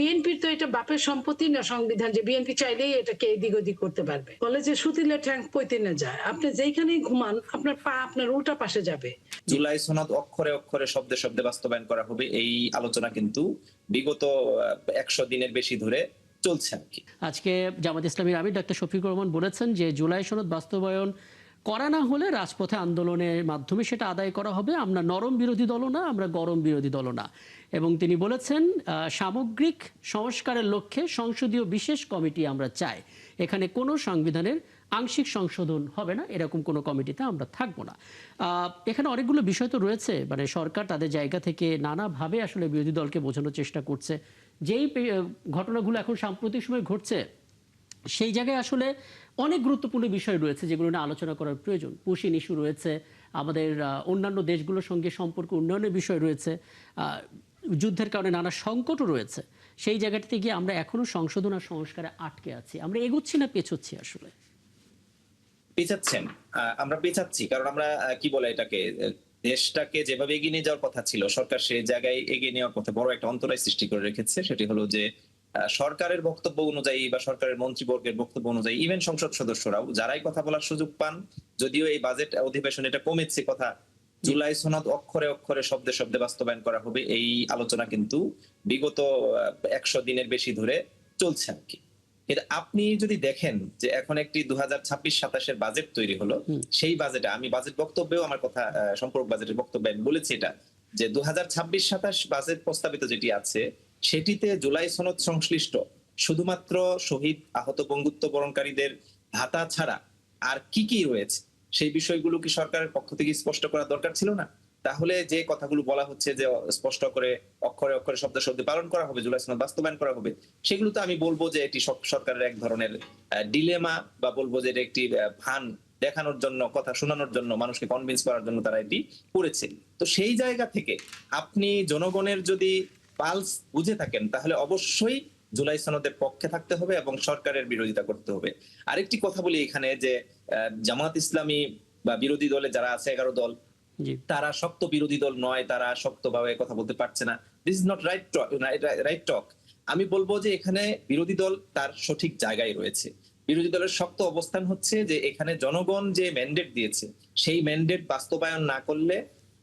বিএনপির তো এটা বাপের সম্পত্তি না সংবিধান যে বিএনপি চাইলেই এটাকে এদিক ওদিক করতে পারবে। বলে যে সুতিলে ঠ্যাং পইতে না যায়, আপনি যেইখানেই ঘুমান আপনার পা আপনার উল্টা পাশে যাবে। জুলাই সনদ অক্ষরে অক্ষরে শব্দে শব্দে বাস্তবায়ন করা হবে, এই আলোচনা কিন্তু বিগত 100 দিনের বেশি ধরে চলছে আর কি। আজকে জামাত ইসলামীর আমির ডক্টর শফিকুর রহমান বলেছেন যে জুলাই সনদ বাস্তবায়ন করা না হলে রাজপথে আন্দোলনের মাধ্যমে সেটা আদায় করা হবে। আমরা নরম বিরোধী দলও না, আমরা গরম বিরোধী দলও না। এবং তিনি বলেছেন সামগ্রিক সংস্কারের লক্ষ্যে সংসদীয় বিশেষ কমিটি আমরা চাই, এখানে কোনো সংবিধানের আংশিক সংশোধন হবে না, এরকম কোনো কমিটিতে আমরা থাকবো না। এখানে অনেকগুলো বিষয় তো রয়েছে, মানে সরকার তাদের জায়গা থেকে নানাভাবে আসলে বিরোধী দলকে বোঝানোর চেষ্টা করছে। যেই ঘটনাগুলো এখন সাম্প্রতিক সময় ঘটছে সেই জায়গায় আসলে অনেক গুরুত্বপূর্ণ বিষয় রয়েছে যেগুলো নিয়ে আলোচনা করার প্রয়োজন। পুশিন ইস্যু রয়েছে, আমাদের অন্যান্য দেশগুলোর সঙ্গে সম্পর্ক উন্নয়নের বিষয় রয়েছে, যুদ্ধের কারণে নানা সংকটও রয়েছে। সেই জায়গাটিতে গিয়ে আমরা এখনো সংশোধন আর সংস্কারে আটকে আছি। আমরা এগোচ্ছি না পেছোচ্ছি? আসলে পেছাচ্ছেন, আমরা পেছাচ্ছি, কারণ আমরা কি বলে এটাকে, দেশটাকে যেভাবে এগিয়ে নিয়ে যাওয়ার কথা ছিল সরকার সেই জায়গায় এগিয়ে নেওয়ার পথে বড় একটা অন্তরায় সৃষ্টি করে রেখেছে। সেটি হলো যে সরকারের বক্তব্য অনুযায়ী বা সরকারের মন্ত্রীবর্গের বক্তব্য অনুযায়ী ইভেন সংসদ সদস্যরাও যারাই কথা বলার সুযোগ পান, যদিও এই বাজেট অধিবেশনে এটা কমেছে কথা, জুলাই সনদ অক্ষরে অক্ষরে শব্দে শব্দে বাস্তবায়ন করা হবে, এই আলোচনা কিন্তু বিগত 100 দিনের বেশি ধরে চলছে আর কি। কিন্তু আপনি যদি দেখেন যে এখন একটি 2026-27 বাজেট তৈরি হলো, সেই বাজেটে আমি বাজেট বক্তব্যেও আমার কথা সম্পর্ক বাজেটের বক্তব্যে আমি বলেছি এটা যে 2026-27 বাজেট প্রস্তাবিত যেটি আছে সেটিতে জুলাই সনদ সংশ্লিষ্ট শুধুমাত্র শহীদ আহত বঙ্গুত্ব বরণকারীদের ভাতা ছাড়া আর কি কি রয়েছে সেই বিষয়গুলো কি সরকারের পক্ষ থেকে স্পষ্ট করা দরকার ছিল না? তাহলে যে কথাগুলো বলা হচ্ছে যে স্পষ্ট করে অক্ষরে অক্ষরে শব্দে শব্দে পালন করা হবে, জুলাই সনদ বাস্তবায়ন করা হবে, সেগুলো তো আমি বলবো যে এটি সরকারের এক ধরনের ডিলেমা, বা বলবো যে এটা একটি ভান দেখানোর জন্য, কথা শোনানোর জন্য, মানুষকে কনভিন্স করার জন্য তারা এটি করেছে। তো সেই জায়গা থেকে আপনি জনগণের যদি পালস বুঝে থাকেন তাহলে অবশ্যই জুলাই সনদের পক্ষে থাকতে হবে এবং সরকারের বিরোধিতা করতে হবে। আরেকটি কথা বলি এখানে যে জামাত ইসলামী বা বিরোধী দলে যারা আছে 11 দল, তারা শক্ত বিরোধী দল নয়, তারা শক্তভাবে কথা বলতে পারছে না, দিস ইজ নট রাইট টক। আমি বলবো যে এখানে বিরোধী দল তার সঠিক জায়গায় রয়েছে। বিরোধী দলের শক্ত অবস্থান হচ্ছে যে এখানে জনগণ যে ম্যান্ডেট দিয়েছে সেই ম্যান্ডেট বাস্তবায়ন না করলে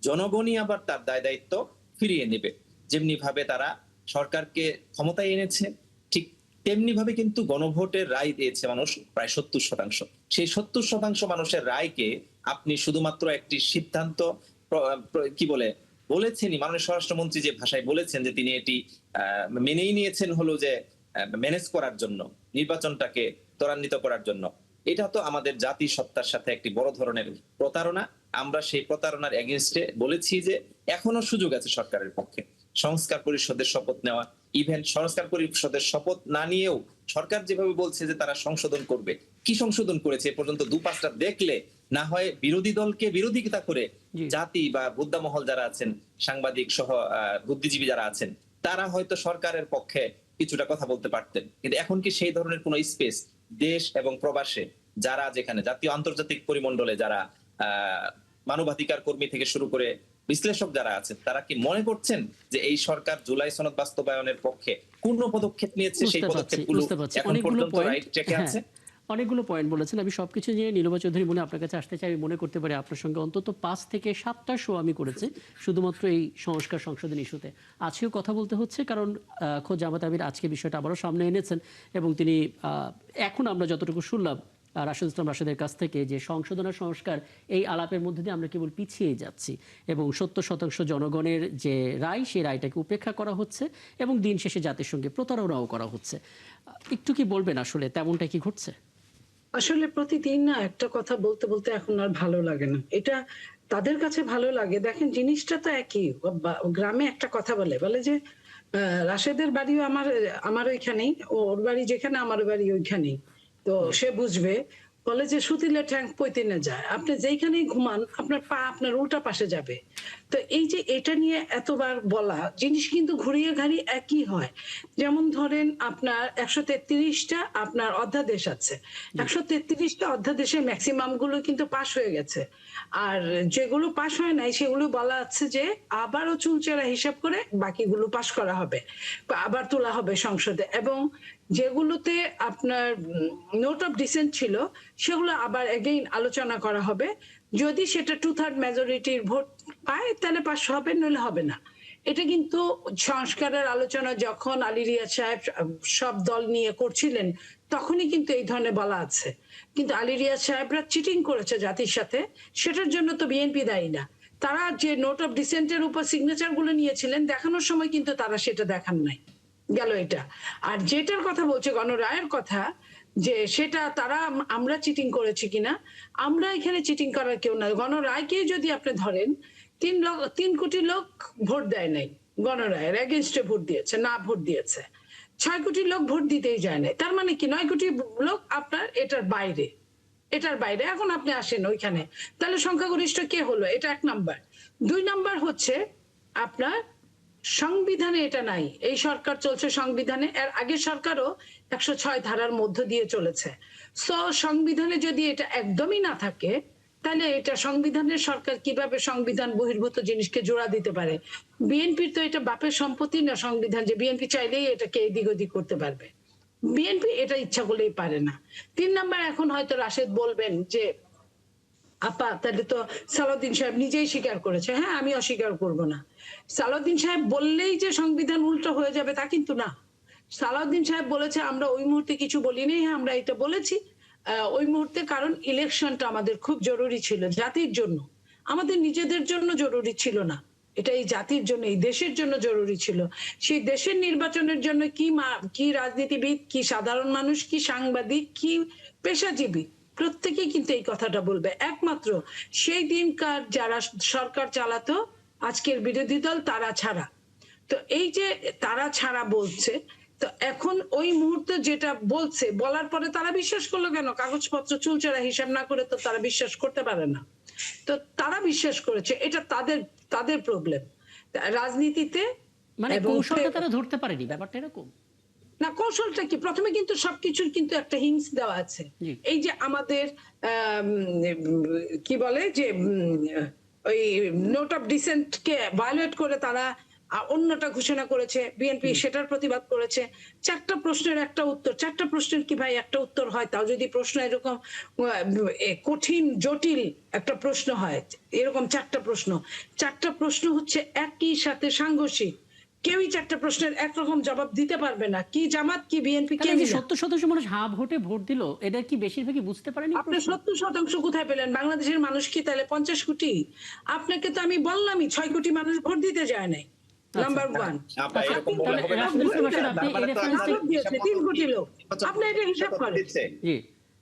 জনগণই আবার তার দায় দায়িত্ব ফিরিয়ে নেবে। যেমনি ভাবে তারা সরকারকে ক্ষমতায় এনেছে, ঠিক তেমনি ভাবে কিন্তু গণভোটের রায় দিয়েছে মানুষ প্রায় 70%। সেই 70% মানুষের রায়কে আপনি শুধুমাত্র একটি সিদ্ধান্ত কি বলেছেনই, মাননীয় স্বরাষ্ট্রমন্ত্রী যে ভাষায় বলেছেন যে তিনি এটি মেনেই নিয়েছেন হলো যে ম্যানেজ করার জন্য, নির্বাচনটাকে ত্বরান্বিত করার জন্য। এটা তো আমাদের জাতি সত্তার সাথে একটি বড় ধরনের প্রতারণা। আমরা সেই প্রতারণার এগেইনস্টে বলেছি যে এখনো সুযোগ আছে সরকারের পক্ষে সংস্কার পরিষদের শপথ নেওয়া। ইভেন সংস্কার পরিষদের শপথ না নিয়েও সরকার যেভাবে বলছে যে তারা সংশোধন করবে, কি সংশোধন করেছে এ পর্যন্ত 2-5টা দেখলে না হয় বিরোধী দলকে বিরোধিতা করে জাতি বা বুদ্ধা মহল যারা আছেন, সাংবাদিক সহ বুদ্ধিজীবী যারা আছেন, তারা হয়তো সরকারের পক্ষে কিছুটা কথা বলতে পারতেন। কিন্তু এখন কি সেই ধরনের কোন স্পেস দেশ এবং প্রবাসে যারা যেখানে জাতীয় আন্তর্জাতিক পরিমণ্ডলে যারা মানবাধিকার কর্মী থেকে শুরু করে বিশ্লেষক যারা আছেন তারা কি মনে করছেন যে এই সরকার জুলাই সনদ বাস্তবায়নের পক্ষে কোন পদক্ষেপ নিয়েছে, সেই পদক্ষেপগুলো এখন পর্যন্ত রাইট ট্র্যাকে আছে? অনেকগুলো পয়েন্ট বলেছেন। আমি সবকিছু নিয়ে নীলুমা চৌধুরী মনে আপনার কাছে আসতে চাই। আমি মনে করতে পারি আপনার সঙ্গে অন্তত 5 থেকে 7টা শো আমি করেছি শুধুমাত্র এই সংস্কার সংশোধন ইস্যুতে। আজকেও কথা বলতে হচ্ছে কারণ খোদ জামাত আমির আজকে বিষয়টা আবারও সামনে এনেছেন এবং তিনি এখন আমরা যতটুকু শুনলাম রাশেদ ইসলাম রাশেদের কাছ থেকে যে সংশোধন আর সংস্কার, এই আলাপের মধ্যে দিয়ে আমরা কেবল পিছিয়ে যাচ্ছি এবং 70% জনগণের যে রায় সেই রায়টাকে উপেক্ষা করা হচ্ছে এবং দিন শেষে জাতির সঙ্গে প্রতারণাও করা হচ্ছে। একটু কি বলবেন আসলে তেমনটা কি ঘটছে? আসলে প্রতিদিন না একটা কথা বলতে বলতে এখন আর ভালো লাগে না। এটা তাদের কাছে ভালো লাগে, দেখেন জিনিসটা তো একই। গ্রামে একটা কথা বলে যে রাশেদের বাড়িও আমার ওইখানেই, ওর বাড়ি যেখানে আমার বাড়ি ওইখানেই, তো সে বুঝবে। বলে যে সুতিলে ঠ্যাং পইতে না যায়, আপনি যেইখানেই ঘুমান আপনার পা আপনার উল্টা পাশে যাবে। তো এই যে এটা নিয়ে এতবার বলা জিনিস কিন্তু ঘুরিয়ে ঘাড়িয়ে একই হয়। যেমন ধরেন আপনার 133টা আপনার অধ্যাদেশ আছে। 133টা অধ্যাদেশের ম্যাক্সিমাম গুলো কিন্তু পাশ হয়ে গেছে। আর যেগুলো পাশ হয় নাই সেগুলো বলা আছে যে আবারও চুলচেরা হিসাব করে বাকিগুলো পাশ করা হবে, বা আবার তোলা হবে সংসদে। এবং যেগুলোতে আপনার নোট অফ ডিসেন্ট ছিল সেগুলো আবার এগেইন আলোচনা করা হবে। যদি সেটা 2/3 মেজরিটির ভোট পায় তাহলে পাশ হবে, নইলে হবে না। এটা কিন্তু সংস্কারের আলোচনা যখন আলী রিয়াজ সাহেব সব দল নিয়ে করছিলেন তখনই কিন্তু এই ধরনের বলা আছে। কিন্তু আলী রিয়াজ সাহেবরা চিটিং করেছে জাতির সাথে, সেটার জন্য তো বিএনপি দায়ী না। তারা যে নোট অফ ডিসেন্টের উপর সিগনেচার গুলো নিয়েছিলেন দেখানোর সময় কিন্তু তারা সেটা দেখান নাই, গেল এটা। আর যেটার কথা বলছে গণরায়ের কথা, যে সেটা তারা আমরা চিটিং করেছি কিনা, আমরা এখানে চিটিং করার কেউ না। গণরায়কে যদি আপনি ধরেন 3 কোটি লোক ভোট দেয় নাই, গণরায়ের এগেনস্টে ভোট দিয়েছে, না ভোট দিয়েছে। 6 কোটি লোক ভোট দিতেই যায় নাই, তার মানে কি 9 কোটি লোক আপনার এটার বাইরে, এটার বাইরে। এখন আপনি আসেন ওইখানে, তাহলে সংখ্যাগরিষ্ঠ কে হলো? এটা 1 নাম্বার। 2 নাম্বার হচ্ছে আপনার সংবিধানে এটা নাই। এই সরকার চলছে সংবিধানে, এর আগের সরকারও 106 ধারার মধ্য দিয়ে চলেছে। সো সংবিধানে যদি এটা একদমই না থাকে তাহলে এটা সংবিধানের সরকার কিভাবে সংবিধান বহির্ভূত জিনিসকে জোড়া দিতে পারে? বিএনপির তো এটা বাপের সম্পত্তি না সংবিধান, যে বিএনপি চাইলেই এটাকে এদিক ওদিক করতে পারবে। বিএনপি এটা ইচ্ছা করলেই পারে না। 3 নাম্বার, এখন হয়তো রাশেদ বলবেন যে আপা তাহলে তো সালাউদ্দিন সাহেব নিজেই স্বীকার করেছে। হ্যাঁ, আমি অস্বীকার করব না। সালাউদ্দিন সাহেব বললেই যে সংবিধান উল্টো হয়ে যাবে তা কিন্তু না। সালাউদ্দিন সাহেব বলেছে আমরা ওই মুহূর্তে কিছু বলিনি, হ্যাঁ আমরা এটা বলেছি ওই মুহূর্তে, কারণ ইলেকশনটা আমাদের খুব জরুরি ছিল জাতির জন্য, আমাদের নিজেদের জন্য জরুরি ছিল না, এটা এই জাতির জন্য, এই দেশের জন্য জরুরি ছিল। সেই দেশের নির্বাচনের জন্য কি রাজনীতিবিদ, কি সাধারণ মানুষ, কি সাংবাদিক, কি পেশাজীবী, প্রত্যেকেই কিন্তু এই কথাটা বলবে। একমাত্র সেই দিনকার যারা সরকার চালাতো আজকের বিরোধী দল তারা ছাড়া। তো এই যে তারা ছাড়া বলছে, তো এখন ওই মুহূর্তে যেটা বলছে বলার পরে তারা বিশ্বাস করলো কেন? কাগজপত্র চুলচেরা হিসাব না করে তো তারা বিশ্বাস করতে পারে না। তো তারা বিশ্বাস করেছে, এটা তাদের তাদের প্রবলেম রাজনীতিতে। মানে এবং কৌশলটা তারা ধরতে পারেনি, ব্যাপারটা এরকম। না, কৌশলটা কি? প্রথমে কিন্তু সবকিছুর কিন্তু একটা হিংস দেওয়া আছে। জি। এই যে আমাদের কি বলে যে ওই নোট অফ ডিসেন্ট কে ভায়োলেট করে তারা অন্যটা ঘোষণা করেছে, বিএনপি সেটার প্রতিবাদ করেছে। 4টা প্রশ্নের একটা উত্তর, 4টা প্রশ্নের কি ভাই একটা উত্তর হয়? তাও যদি প্রশ্ন এরকম কঠিন জটিল একটা প্রশ্ন হয়, এরকম 4টা প্রশ্ন, 4টা প্রশ্ন হচ্ছে একই সাথে সাংঘর্ষিক, কেউই 4টা প্রশ্নের একরকম জবাব দিতে পারবে না। কি জামাত, কি বিএনপি, তাহলে কেউই যে না। 70% মানুষ হা ভোটে ভোট দিল, এটা কি বেশিরভাগই বুঝতে পারেনি? আপনি 70% কোথায় পেলেন? বাংলাদেশের মানুষ কি তাহলে 50 কোটি? আপনাকে তো আমি বললামই 6 কোটি মানুষ ভোট দিতে যায় নাই, নাম্বার 1। আপা এরকম বললে হবে না। রাশিদুল ইসলাম রাশিদ, আপনি এই রেফারেন্সটা দিয়েছে 3 কোটি লোক, আপনি এটা হিসাব করেন। জি,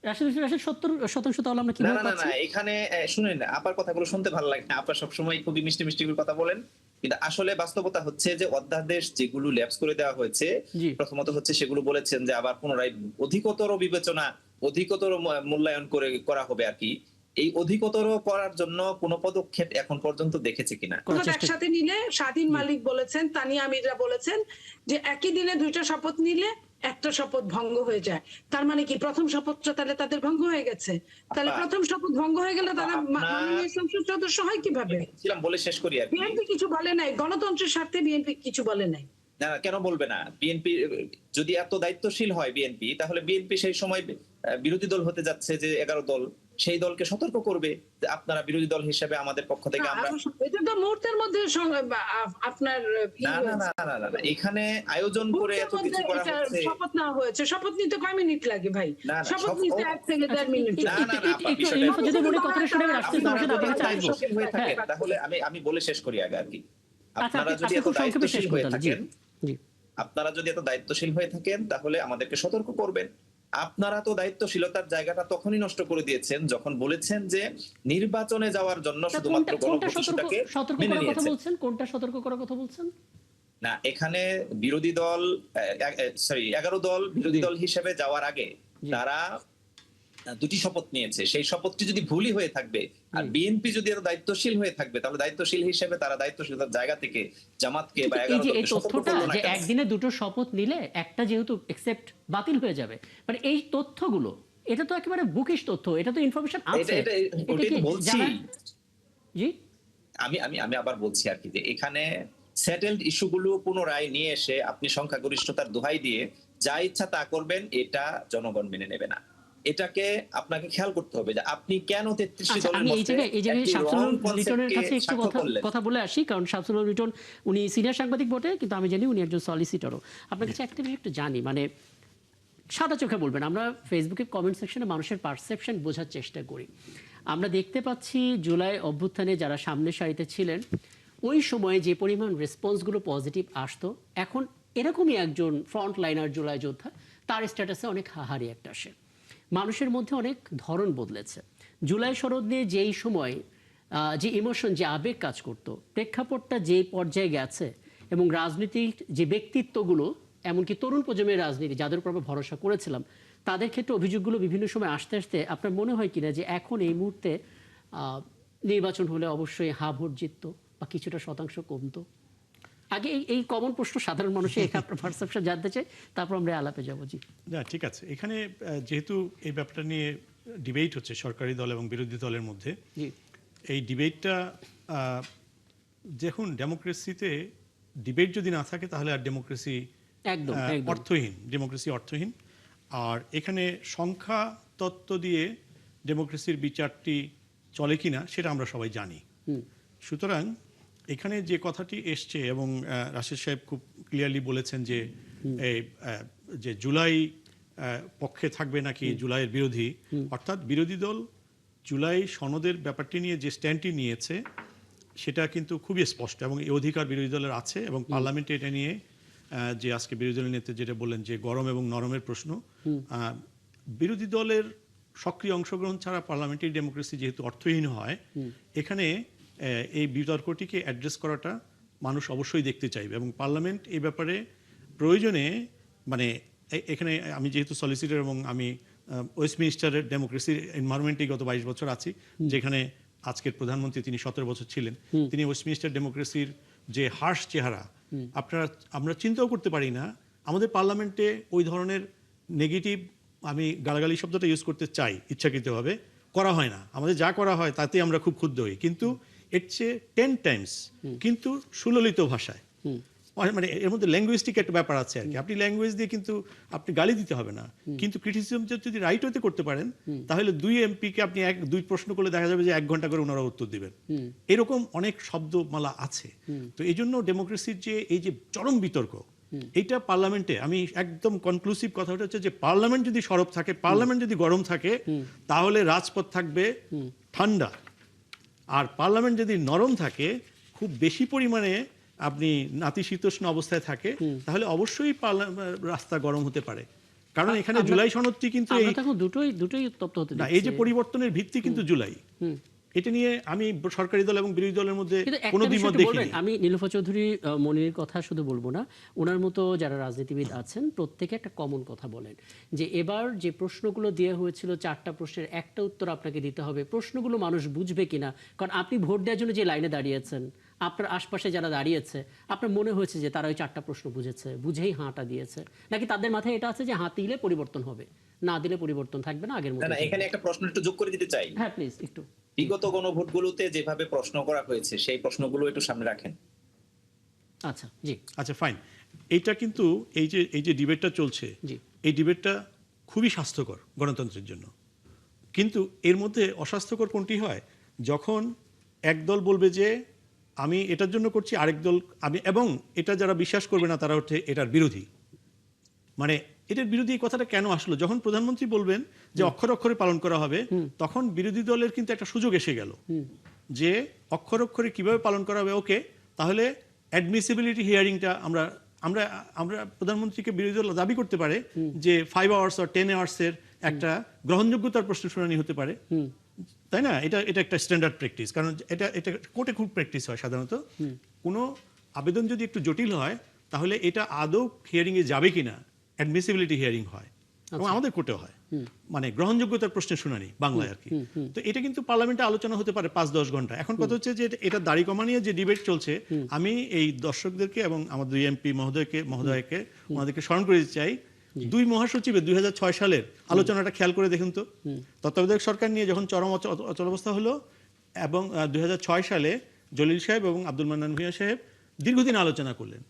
রাশিদুল ইসলাম রাশিদ 70% তাহলে আমরা না কিভাবে না না পাচ্ছি? না, এখানে শুনেন, আপার কথাগুলো শুনতে ভালো লাগে। আপা সবসময় খুবই মিষ্টি মিষ্টি করে কথা বলেন, কিন্তু আসলে বাস্তবতা হচ্ছে যে অধ্যাদেশ যেগুলো ল্যাপস করে দেওয়া হয়েছে, জি। প্রথমত হচ্ছে সেগুলো বলেছেন যে আবার পুনরায় অধিকতর বিবেচনা, অধিকতর মূল্যায়ন করে করা হবে আর কি। এই অধিকতর করার জন্য কোনো পদক্ষেপ এখন পর্যন্ত দেখেছে কিনা? করার শপথ চেষ্টা- একসাথে নিলে, স্বাধীন মালিক বলেছেন, তানিয়া আমিররা বলেছেন যে একই দিনে 2টা শপথ নিলে একটা শপথ ভঙ্গ হয়ে যায়। তার মানে কি প্রথম শপথটা তাহলে তাদের ভঙ্গ হয়ে গেছে? তাহলে আপা, প্রথম শপথ ভঙ্গ হয়ে গেলে তারা মাননীয় সংসদ সদস্য হয় কিভাবে? ছিলাম বলে শেষ করি আর কি। বিএনপি কিছু বলে নাই, গণতন্ত্রের স্বার্থে বিএনপি কিছু বলে নাই। না না, কেন বলবে না? বিএনপি যদি এত দায়িত্বশীল হয় বিএনপি, তাহলে বিএনপি সেই সময় বিরোধী দল হতে যাচ্ছে যে 11 দল, সেই দলকে সতর্ক করবে যে আপনারা বিরোধী দল হিসেবে আমাদের পক্ষ থেকে আমরা। এটা তো মুহূর্তের মধ্যে আপনার না না না না না, এখানে আয়োজন করে এত কিছু করা হচ্ছে। শপথ নেওয়া হয়েছে, শপথ নিতে কয় মিনিট লাগে ভাই? না, না, শপথ নিতে 1 থেকে 1.5 মিনিট না, লাগে। না, না, আপা, একটু বিষয়টা ইনফো যদি বলি কথাটা শুনে আমি রাশিদুল ইসলাম রাশিদ আপনার কাছে আসবো। দায়িত্বশীল হয়ে থাকেন, হ্যাঁ। তাহলে আমি বলে শেষ করি আগে আর কি। আচ্ছা, আপনারা যদি আপনি এত খুব সংক্ষেপে শেষ দায়িত্বশীল হয়ে করতেন। জি থাকেন, জি। আপনারা যদি এত দায়িত্বশীল হয়ে থাকেন তাহলে আমাদেরকে সতর্ক করবেন। আপনারা তো দায়িত্বশীলতার জায়গাটা তখনই নষ্ট করে দিয়েছেন যখন বলেছেন যে নির্বাচনে যাওয়ার জন্য শুধুমাত্র কোনটা গণভোটটাকে সতর্ক মেনে করার কথা নিয়েছেন। বলছেন? কোনটা সতর্ক করার কথা বলছেন? না, এখানে বিরোধী দল 11 দল বিরোধী দল হিসেবে যাওয়ার আগে জি। তারা দুটি শপথ নিয়েছে, সেই শপথটি যদি ভুলই হয়ে থাকবে আর বিএনপি যদি আরো দায়িত্বশীল হয়ে থাকবে, তাহলে দায়িত্বশীল হিসেবে তারা দায়িত্বশীলতার জায়গা থেকে জামাতকে বা এই 11 যে এই দলকে সতর্ক তথ্যটা করলো না যে কেন? একদিনে দুটো শপথ নিলে একটা যেহেতু একসেপ্ট বাতিল হয়ে যাবে, মানে এই তথ্যগুলো এটা তো একেবারে বুকিশ তথ্য, এটা তো ইনফরমেশন এটা আছে। এটা এটা ওটাই কি তো বলছি। জানা- জি আমি আমি আমি আবার বলছি আর কি, যে এখানে সেটেলড ইস্যুগুলো পুনরায় নিয়ে এসে আপনি সংখ্যাগরিষ্ঠতার দোহাই দিয়ে যা ইচ্ছা তা করবেন, এটা জনগণ মেনে নেবে না। এটাকে আপনাকে খেয়াল করতে হবে যে আপনি কেন 33টি আচ্ছা, দলের আমি এই মধ্যে জায়গায় একটি শামসুল wrong লিটনের concept-কে কাছে একটু সাক্ষ্য করলেন। কথা বলে আসি, কারণ শামসুল লিটন উনি সিনিয়র সাংবাদিক বটে, কিন্তু আমি জানি উনি একজন সলিসিটরও। আপনার কাছে একটা বিষয় একটু জানি, মানে সাদা চোখে বলবেন, আমরা ফেসবুকের কমেন্ট সেকশনে মানুষের পারসেপশন বোঝার চেষ্টা করি। আমরা দেখতে পাচ্ছি জুলাই অভ্যুত্থানে যারা সামনের সারিতে ছিলেন ওই সময়ে যে পরিমাণ রেসপন্সগুলো পজিটিভ আসতো, এখন এরকমই একজন ফ্রন্ট লাইনার জুলাই যোদ্ধা, তার স্ট্যাটাসে অনেক হাহারি একটা আসে। মানুষের মধ্যে অনেক ধরন বদলেছে। জুলাই শরৎ নিয়ে যেই সময় যে ইমোশন, যে আবেগ কাজ করতো, প্রেক্ষাপটটা যে পর্যায়ে গেছে এবং রাজনীতির যে ব্যক্তিত্বগুলো, এমনকি তরুণ প্রজন্মের রাজনীতি যাদের উপর আমরা ভরসা করেছিলাম, তাদের ক্ষেত্রে অভিযোগগুলো বিভিন্ন সময় আসতে আসতে আপনার মনে হয় কিনা যে এখন এই মুহূর্তে নির্বাচন হলে অবশ্যই হা ভোট জিততো বা কিছুটা শতাংশ কমতো? আগে এই কমন প্রশ্ন সাধারণ মানুষের আপনার পারসেপশন জানতে চাই, তারপর আমরা আলাপে যাবো। জি না, ঠিক আছে। এখানে যেহেতু এই ব্যাপারটা নিয়ে ডিবেট হচ্ছে সরকারি দল এবং বিরোধী দলের মধ্যে, জি এই ডিবেটটা দেখুন, ডেমোক্রেসিতে ডিবেট যদি না থাকে তাহলে আর ডেমোক্রেসি একদম একদম। অর্থহীন, ডেমোক্রেসি অর্থহীন। আর এখানে সংখ্যা তত্ত্ব দিয়ে ডেমোক্রেসির বিচারটি চলে কিনা সেটা আমরা সবাই জানি। সুতরাং এখানে যে কথাটি এসছে, এবং রাশেদ সাহেব খুব ক্লিয়ারলি বলেছেন যে এই যে জুলাই পক্ষে থাকবে নাকি জুলাইয়ের বিরোধী, অর্থাৎ বিরোধী দল জুলাই সনদের ব্যাপারটি নিয়ে যে স্ট্যান্ডটি নিয়েছে সেটা কিন্তু খুবই স্পষ্ট, এবং এই অধিকার বিরোধী দলের আছে। এবং পার্লামেন্টে এটা নিয়ে যে আজকে বিরোধী দলের নেতা যেটা বললেন যে গরম এবং নরমের প্রশ্ন, বিরোধী দলের সক্রিয় অংশগ্রহণ ছাড়া পার্লামেন্টারি ডেমোক্রেসি যেহেতু অর্থহীন হয়, এখানে এই বিতর্কটিকে অ্যাড্রেস করাটা মানুষ অবশ্যই দেখতে চাইবে। এবং পার্লামেন্ট এই ব্যাপারে প্রয়োজনে, মানে এখানে আমি যেহেতু সলিসিটর এবং আমি ওয়েস্টমিনিস্টারের ডেমোক্রেসির এনভায়রনমেন্টে গত 22 বছর আছি, যেখানে আজকের প্রধানমন্ত্রী তিনি 17 বছর ছিলেন, তিনি ওয়েস্টমিনিস্টার ডেমোক্রেসির যে হার্শ চেহারা আমরা চিন্তাও করতে পারি না। আমাদের পার্লামেন্টে ওই ধরনের নেগেটিভ, আমি গালাগালি শব্দটা ইউজ করতে চাই ইচ্ছাকৃতভাবে, করা হয় না। আমাদের যা করা হয় তাতে আমরা খুব ক্ষুব্ধ হই, কিন্তু এর চেয়ে 10 টাইমস কিন্তু সুললিত ভাষায়, মানে এর মধ্যে ল্যাঙ্গুয়েজটিক একটা ব্যাপার আছে আর কি। আপনি ল্যাঙ্গুয়েজ দিয়ে কিন্তু আপনি গালি দিতে হবে না, কিন্তু ক্রিটিসিজম যদি রাইট ওয়েতে করতে পারেন, তাহলে 2 এমপিকে আপনি 2 প্রশ্ন করলে দেখা যাবে যে 1 ঘন্টা করে ওনারা উত্তর দিবেন। এরকম অনেক শব্দমালা আছে। তো এই জন্য ডেমোক্রেসির যে এই যে চরম বিতর্ক, এইটা পার্লামেন্টে, আমি একদম কনক্লুসিভ কথাটা হচ্ছে যে পার্লামেন্ট যদি সরব থাকে, পার্লামেন্ট যদি গরম থাকে, তাহলে রাজপথ থাকবে ঠান্ডা। আর পার্লামেন্ট যদি নরম থাকে, খুব বেশি পরিমাণে আপনি নাতিশীতোষ্ণ অবস্থায় থাকে, তাহলে অবশ্যই রাস্তা গরম হতে পারে। কারণ এখানে জুলাই সনদটি কিন্তু দুটোই উত্তপ্ত হতে না, এই যে পরিবর্তনের ভিত্তি কিন্তু জুলাই, এটা নিয়ে আমি সরকারি দল এবং বিরোধী দলের মধ্যে কোনো দ্বিমত দেখিনি। আমি নীলুফা চৌধুরী মনির কথা শুধু বলবো না, ওনার মতো যারা রাজনীতিবিদ আছেন প্রত্যেকে একটা কমন কথা বলেন যে এবার যে প্রশ্নগুলো দেওয়া হয়েছিল 4টা প্রশ্নের একটা উত্তর আপনাকে দিতে হবে। প্রশ্নগুলো মানুষ বুঝবে কিনা, কারণ আপনি ভোট দেওয়ার জন্য যে লাইনে দাঁড়িয়েছেন, আপনার আশপাশে যারা দাঁড়িয়েছে, আপনার মনে হয়েছে যে তারা ওই 4টা প্রশ্ন বুঝেছে, বুঝেই হাঁটা দিয়েছে, নাকি তাদের মাথায় এটা আছে যে হাত দিলে পরিবর্তন হবে, না দিলে পরিবর্তন থাকবে না আগের মতো? না, এখানে একটা প্রশ্ন একটু যোগ করে দিতে চাই। হ্যাঁ প্লিজ একটু। বিগত গণভোটগুলোতে যেভাবে প্রশ্ন করা হয়েছে সেই প্রশ্নগুলো একটু সামনে রাখেন। আচ্ছা জি, আচ্ছা ফাইন। এইটা কিন্তু এই যে ডিবেটটা চলছে, জি এই ডিবেটটা খুবই স্বাস্থ্যকর গণতন্ত্রের জন্য। কিন্তু এর মধ্যে অস্বাস্থ্যকর কোনটি হয়, যখন এক দল বলবে যে আমি এটার জন্য করছি, আরেক দল এবং এটা যারা বিশ্বাস করবে না তারা হচ্ছে এটার বিরোধী। মানে এটার বিরোধী এই কথাটা কেন আসলো? যখন প্রধানমন্ত্রী বলবেন যে অক্ষরে অক্ষরে পালন করা হবে, তখন বিরোধী দলের কিন্তু একটা সুযোগ এসে গেল যে অক্ষর অক্ষরে কিভাবে পালন করা হবে। ওকে, তাহলে অ্যাডমিসিবিলিটি হিয়ারিংটা আমরা আমরা আমরা প্রধানমন্ত্রীকে বিরোধী দল দাবি করতে পারে যে 5 আওয়ার্স আর 10 আওয়ার্সের একটা গ্রহণযোগ্যতার প্রশ্ন শুনানি হতে পারে, তাই না? এটা একটা স্ট্যান্ডার্ড প্র্যাকটিস, কারণ এটা কোর্টে খুব প্র্যাকটিস হয় সাধারণত। কোনো আবেদন যদি একটু জটিল হয়, তাহলে এটা আদৌ হিয়ারিংয়ে যাবে কিনা অ্যাডমিসিবিলিটি হিয়ারিং হয়, এবং আমাদের কোর্টে হয়। মানে গ্রহণযোগ্যতার প্রশ্নে শুনানি বাংলায় আর কি। তো এটা কিন্তু পার্লামেন্টে আলোচনা হতে পারে 5-10 ঘন্টা। এখন কথা হচ্ছে যে এটা দাড়ি কমা নিয়ে যে ডিবেট চলছে, আমি এই দর্শকদেরকে এবং আমাদের এমপি মহোদয়কে ওনাদেরকে স্মরণ করে দিতে চাই, 2 মহাসচিবের 2006 সালের আলোচনাটা খেয়াল করে দেখুন তো। তত্ত্বাবধায়ক সরকার নিয়ে যখন চরম অচলাবস্থা হলো এবং 2006 সালে জলিল সাহেব এবং আব্দুল মান্নান ভূঁইয়া সাহেব দীর্ঘদিন আলোচনা করলেন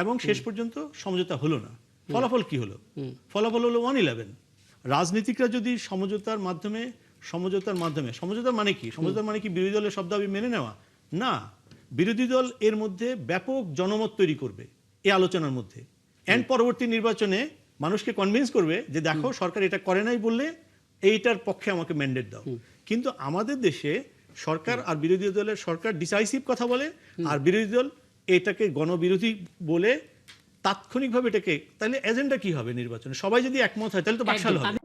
এবং শেষ পর্যন্ত সমঝোতা হলো না। ফলাফল কি হলো? ফলাফল হলো 111। রাজনীতিকরা যদি সমঝোতার মাধ্যমে সমঝোতার মানে কি? সমঝোতার মানে কি বিরোধী দলের সব দাবি মেনে নেওয়া? না, বিরোধী দল এর মধ্যে ব্যাপক জনমত তৈরি করবে এই আলোচনার মধ্যে, এন্ড পরবর্তী নির্বাচনে মানুষকে কনভিন্স করবে যে দেখো সরকার এটা করে নাই বললে এইটার পক্ষে আমাকে ম্যান্ডেট দাও। কিন্তু আমাদের দেশে সরকার আর বিরোধী দলের সরকার ডিসাইসিভ কথা বলে, আর বিরোধী দল এটাকে গণবিরোধী বলে তাৎক্ষণিকভাবে এটাকে, তাহলে এজেন্ডা কি হবে নির্বাচনে? সবাই যদি একমত হয় তাহলে তো বাকশাল হবে।